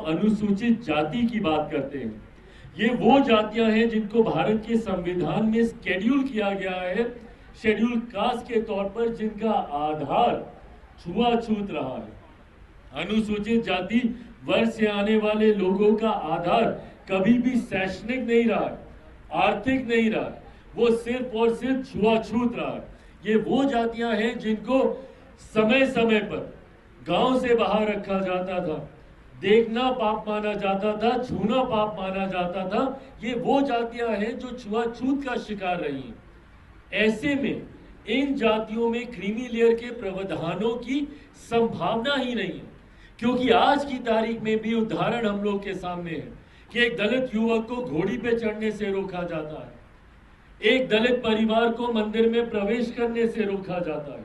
अनुसूचित जाति की बात करते हैं, ये वो जातियां हैं जिनको भारत के संविधान में शेड्यूल किया गया है, शेड्यूल कास्ट के तौर पर, जिनका आधार छुआछूत रहा है। अनुसूचित जाति वर्ग से आने वाले लोगों का आधार कभी भी शैक्षणिक नहीं रहा है, आर्थिक नहीं रहा है, वो सिर्फ और सिर्फ छुआछूत रहा है। ये वो जातियां हैं जिनको समय समय पर गांव से बाहर रखा जाता था, देखना पाप माना जाता था, छूना पाप माना जाता था। ये वो जातियां हैं जो छुआछूत का शिकार रही हैं। ऐसे में इन जातियों में क्रीमी लेयर के प्रावधानों की संभावना ही नहीं है, क्योंकि आज की तारीख में भी उदाहरण हम लोग के सामने है कि एक दलित युवक को घोड़ी पे चढ़ने से रोका जाता है, एक दलित परिवार को मंदिर में प्रवेश करने से रोका जाता है,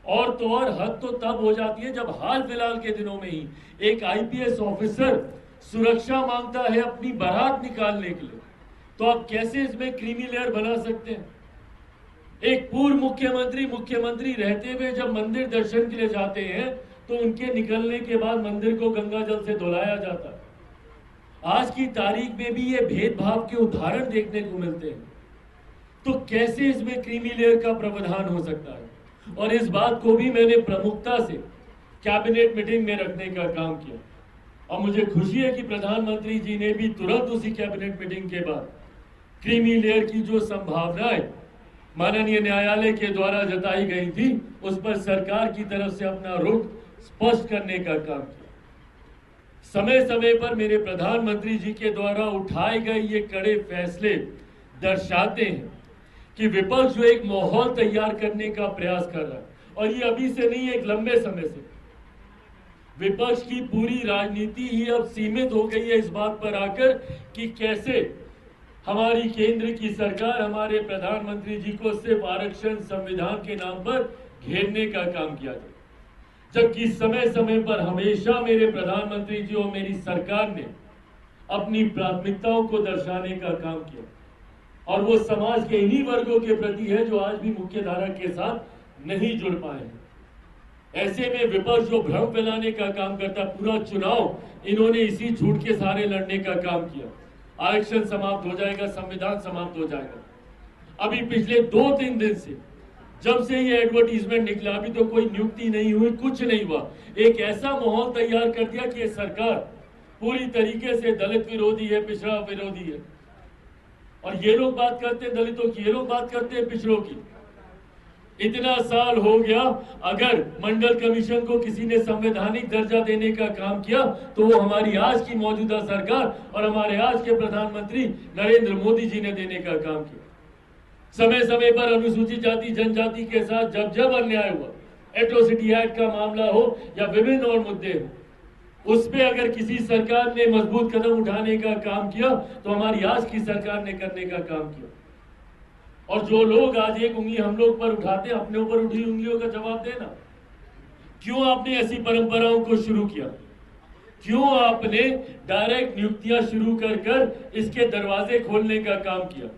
और तो और हद तो तब हो जाती है जब हाल फिलहाल के दिनों में ही एक आईपीएस ऑफिसर सुरक्षा मांगता है अपनी बारात निकालने के लिए। तो आप कैसे इसमें क्रीमी लेयर बना सकते हैं? एक पूर्व मुख्यमंत्री रहते हुए जब मंदिर दर्शन के लिए जाते हैं तो उनके निकलने के बाद मंदिर को गंगा जल से धुलाया जाता है। आज की तारीख में भी ये भेदभाव के उदाहरण देखने को मिलते हैं। तो कैसे इसमें क्रीमी लेयर का प्रावधान हो सकता है? और इस बात को भी मैंने प्रमुखता से कैबिनेट मीटिंग में रखने का काम किया, और मुझे खुशी है कि प्रधानमंत्री जी ने भी तुरंत उसी कैबिनेट मीटिंग के बाद क्रीमी लेयर की जो संभावनाएं माननीय न्यायालय के द्वारा जताई गई थी, उस पर सरकार की तरफ से अपना रुख स्पष्ट करने का काम किया। समय समय पर मेरे प्रधानमंत्री जी के द्वारा उठाए गए ये कड़े फैसले दर्शाते हैं कि विपक्ष जो एक माहौल तैयार करने का प्रयास कर रहा है, और ये अभी से नहीं, एक लंबे समय से विपक्ष की पूरी राजनीति ही अब सीमित हो गई है इस बात पर आकर कि कैसे हमारी केंद्र की सरकार हमारे प्रधानमंत्री जी को सिर्फ आरक्षण संविधान के नाम पर घेरने का काम किया जाए, जबकि समय समय पर हमेशा मेरे प्रधानमंत्री जी और मेरी सरकार ने अपनी प्राथमिकताओं को दर्शाने का काम किया, और वो समाज के इन्हीं वर्गों के प्रति है जो आज भी मुख्य धारा के साथ नहीं जुड़ पाए हैं। ऐसे में विपक्ष जो भ्रम फैलाने का काम करता, पूरा चुनाव इन्होंने इसी झूठ के सहारे लड़ने का काम किया। आरक्षण समाप्त हो जाएगा, संविधान समाप्त हो जाएगा। अभी पिछले 2-3 दिन से जब से ये एडवर्टीजमेंट निकला, अभी तो कोई नियुक्ति नहीं हुई, कुछ नहीं हुआ। एक ऐसा माहौल तैयार कर दिया कि ये सरकार पूरी तरीके से दलित विरोधी है, पिछड़ा विरोधी है। और ये लोग बात करते हैं दलितों की, ये लोग बात करते हैं पिछड़ों की। इतना साल हो गया, अगर मंडल कमीशन को किसी ने संवैधानिक दर्जा देने का काम किया तो वो हमारी आज की मौजूदा सरकार और हमारे आज के प्रधानमंत्री नरेंद्र मोदी जी ने देने का काम किया। समय समय पर अनुसूचित जाति जनजाति के साथ जब जब अन्याय हुआ, एट्रोसिटी एक्ट का मामला हो या विभिन्न और मुद्दे हो, उस पे अगर किसी सरकार ने मजबूत कदम उठाने का काम किया तो हमारी आज की सरकार ने करने का काम किया। और जो लोग आज एक उंगली हम लोग पर उठाते हैं, अपने ऊपर उठी उंगलियों का जवाब देना। क्यों आपने ऐसी परंपराओं को शुरू किया? क्यों आपने डायरेक्ट नियुक्तियां शुरू कर इसके दरवाजे खोलने का काम किया?